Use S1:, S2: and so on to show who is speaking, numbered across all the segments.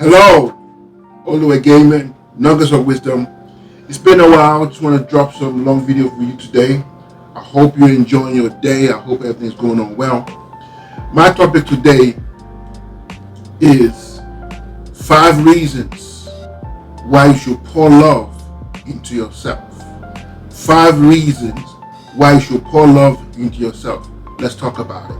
S1: Hello, Oluwe Gaming, Nuggets of Wisdom. It's been a while. I just want to drop some long video for you today. I hope you're enjoying your day. I hope everything's going on well. My topic today is 5 reasons why you should pour love into yourself. 5 reasons why you should pour love into yourself. Let's talk about it.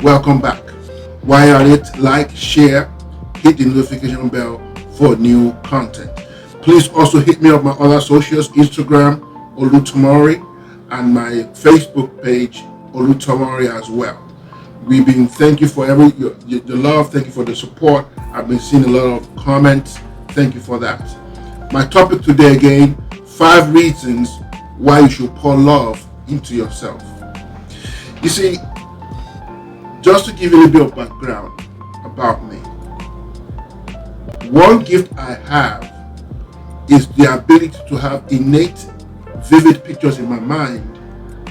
S1: Welcome back. While you're at it, like, share, hit the notification bell for new content. Please also hit me up my other socials, Instagram, Olutomori, and my Facebook page, Olutomori as well. Thank you for the love, thank you for the support. I've been seeing a lot of comments. Thank you for that. My topic today again, 5 reasons why you should pour love into yourself. You see, just to give you a little bit of background about me, one gift I have is the ability to have innate, vivid pictures in my mind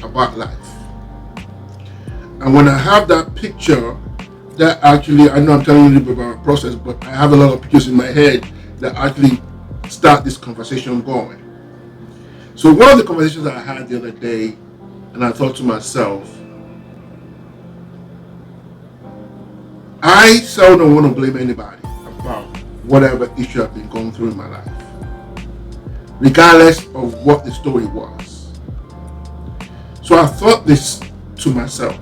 S1: about life. And when I have that picture, that actually, I know I'm telling you a little bit about my process, but I have a lot of pictures in my head that actually start this conversation going. So one of the conversations I had the other day, and I thought to myself, I seldom want to blame anybody about whatever issue I've been going through in my life, regardless of what the story was. So I thought this to myself.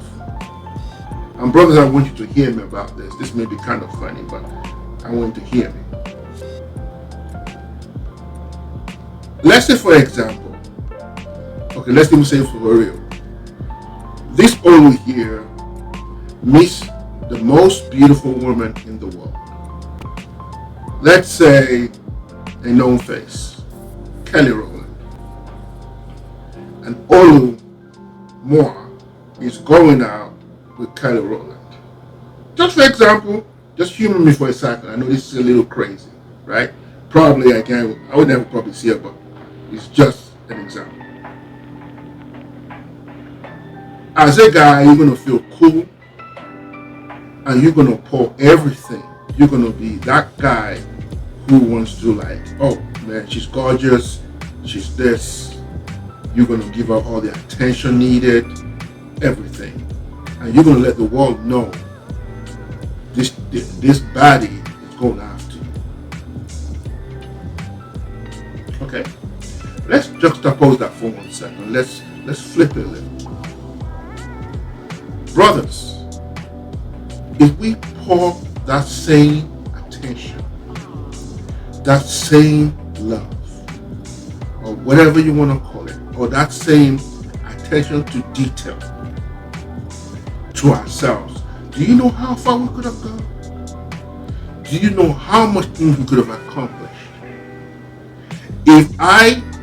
S1: And brothers, I want you to hear me about this. This may be kind of funny, but I want you to hear me. Let's say, for example, okay, let's even say for real. This Olu here meets the most beautiful woman in the world. Let's say a known face, Kelly Rowland. And Olu Moore is going out with Kelly Rowland. Just for example, just humor me for a second. I know this is a little crazy, right? Probably I would never probably see her, but it's just an example. As a guy, you're gonna feel cool, and you're gonna pour everything. You're gonna be that guy who wants to, like, oh man, she's gorgeous, she's this. You're gonna give her all the attention needed, everything, and you're gonna let the world know this baddie is going after you. Okay, let's juxtapose that for 1 second. Let's flip it a little. Brothers, if we pour that same attention, that same love, or whatever you want to call it, or that same attention to detail to ourselves, do you know how far we could have gone? Do you know how much things we could have accomplished?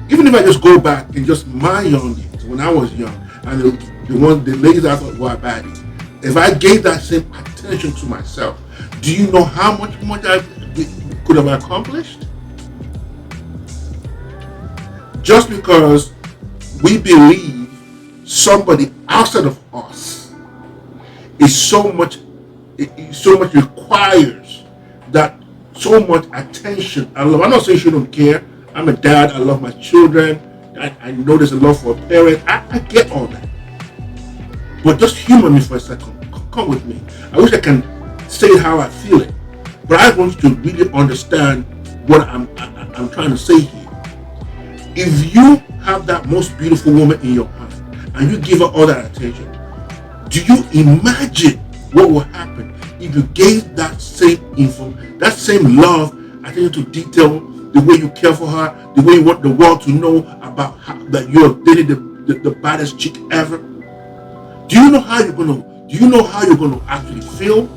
S1: Even if I just go back in just my young years, when I was young, and the ladies I thought were baddies, if I gave that same attention to myself, do you know how much more I could have accomplished? Just because we believe somebody outside of us is so much requires that so much attention and love. I'm not saying you don't care. I'm a dad. I love my children. I know there's a love for a parent. I get all that. But just humor me for a second. Come with me. I wish I can say how I feel it, but I want you to really understand what I'm trying to say here. If you have that most beautiful woman in your heart and you give her all that attention, do you imagine what will happen if you gave that same that same love, attention to detail, the way you care for her, the way you want the world to know about that you're dating the baddest chick ever? Do you know how you're gonna actually feel?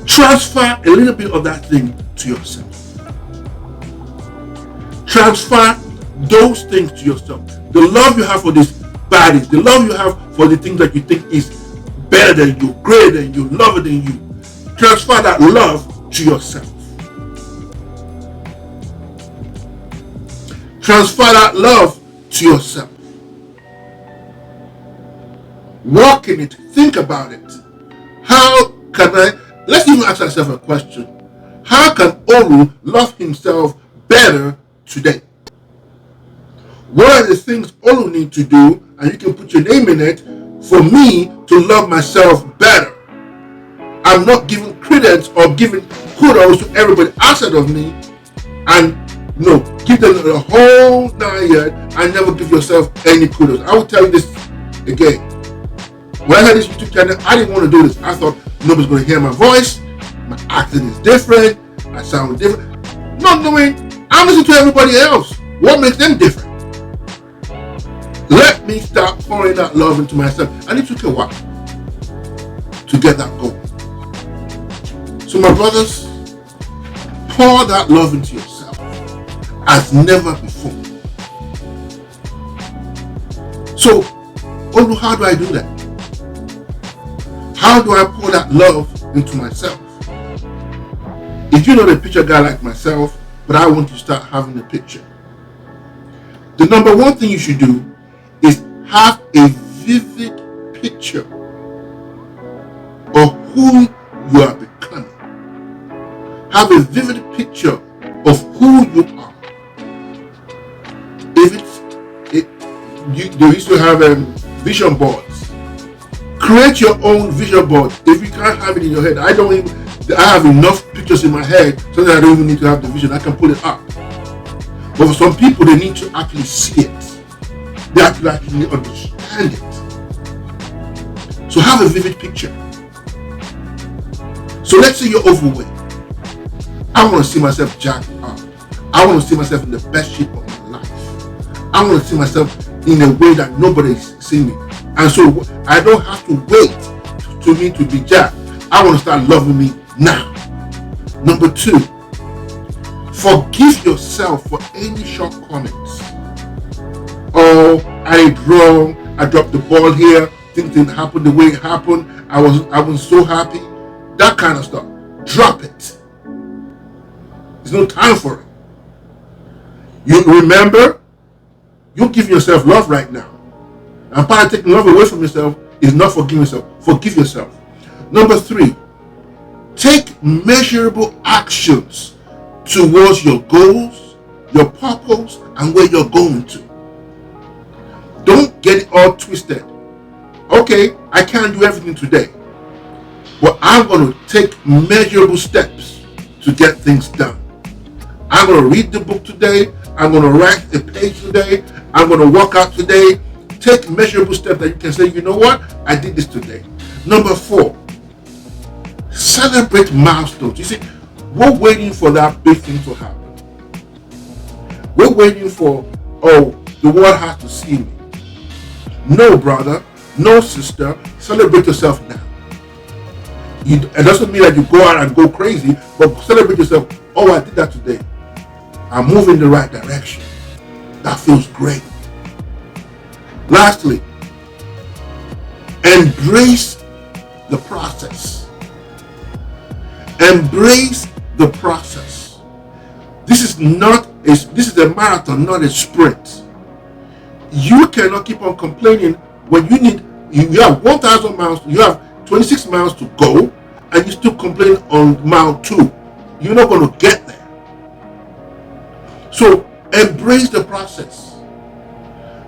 S1: Transfer a little bit of that thing to yourself. Transfer those things to yourself. The love you have for these bodies, the love you have for the things that you think is better than you, greater than you, lover than you. Transfer that love to yourself. Transfer that love to yourself. Walk in it. Think about it. How can let's even ask ourselves a question. How can Olu love himself better today? What are the things Olu need to do, and you can put your name in it, for me to love myself better? I'm not giving credence or giving kudos to everybody outside of me, and give them the whole 9 years and never give yourself any kudos. I will tell you this again. When I had this YouTube channel, I didn't want to do this. I thought nobody's going to hear my voice. My accent is different. I sound different. Not knowing, I'm listening to everybody else. What makes them different? Let me start pouring that love into myself. And it took a while to get that goal. So my brothers, pour that love into yourself as never before. So, Olu, how do I do that? How do I pour that love into myself? If you're not a picture guy like myself, but I want to start having a picture, the number one thing you should do is have a vivid picture of who you are becoming. Have a vivid picture of who you are. They used to have vision boards. Create your own vision board. If you can't have it in your head, I have enough pictures in my head so that I don't even need to have the vision. I can put it up. But for some people, they need to actually see it. They have to actually understand it. So have a vivid picture. So let's say you're overweight. I want to see myself jacked up. I want to see myself in the best shape of my life. I want to see myself in a way that nobody's seen me. And so I don't have to wait to me to be jacked. I want to start loving me now. Number 2, forgive yourself for any shortcomings. Oh, I did wrong. I dropped the ball here. Things didn't happen the way it happened. I was so happy. That kind of stuff. Drop it. There's no time for it. You remember, you give yourself love right now. And part of taking love away from yourself is not forgiving yourself. Forgive yourself. Number 3, take measurable actions towards your goals, your purpose, and where you're going to. Don't get it all twisted. Okay, I can't do everything today, but I'm going to take measurable steps to get things done. I'm going to read the book today. I'm going to write a page today. I'm going to work out today. Take measurable steps that you can say, you know what? I did this today. Number 4, celebrate milestones. You see, we're waiting for that big thing to happen. We're waiting for, the world has to see me. No, brother. No, sister. Celebrate yourself now. It doesn't mean that you go out and go crazy, but celebrate yourself. Oh, I did that today. I'm moving in the right direction. That feels great. Lastly, embrace the process. Embrace the process. This is a marathon, not a sprint. You cannot keep on complaining when you have 1,000 miles, you have 26 miles to go, and you still complain on mile 2. You're not going to get there. So embrace the process.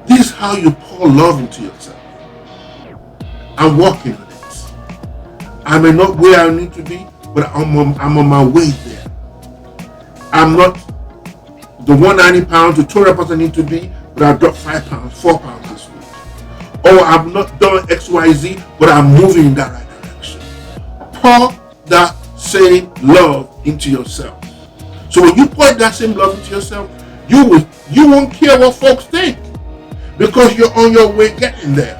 S1: This is how you pour love into yourself. I'm working on it. I may not where I need to be, but I'm on my way there. I'm not the 190 pounds to 200 pounds I need to be, but I dropped 5 pounds, 4 pounds this week. Or I'm not done XYZ, but I'm moving in that right direction. Pour that same love into yourself. So when you pour that same love into yourself, you won't care what folks think, because you're on your way getting there.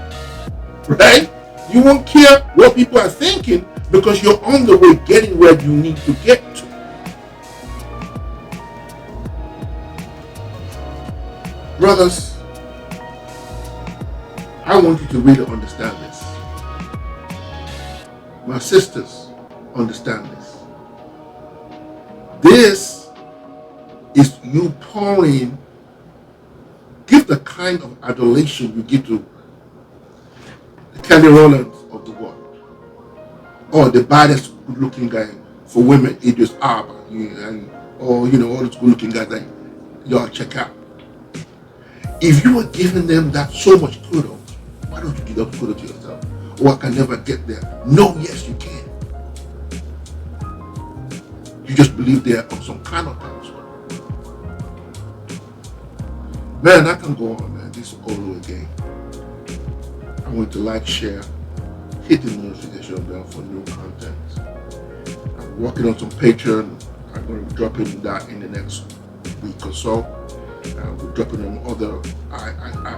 S1: Right? You won't care what people are thinking, because you're on the way getting where you need to get to. Brothers, I want you to really understand this. My sisters, understand this. This is you pouring give the kind of adulation you give to the Kelly Rowlands of the world, or the baddest good-looking guy for women, Idris Elba, or all those good-looking guys that y'all check out. If you are giving them that so much kudos, why don't you give that kudos to yourself? Oh, I can never get there. No, yes, you can. You just believe they're on some kind of time. Man, I can go on, man. This is Olu again. I want to like, share, hit the notification bell for new content. I'm working on some Patreon. I'm going to be dropping that in the next week or so. We're dropping on other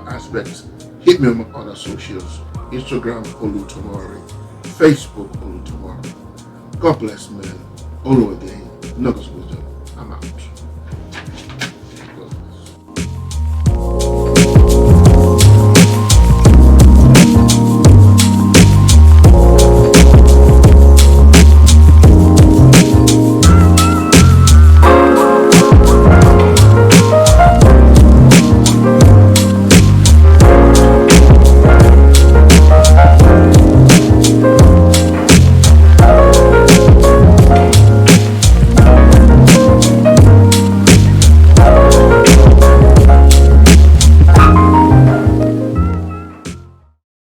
S1: aspects. Hit me on my other socials. Instagram, Olu Tomori. Facebook, Olu Tomori. God bless, man. Olu again. Nuggets.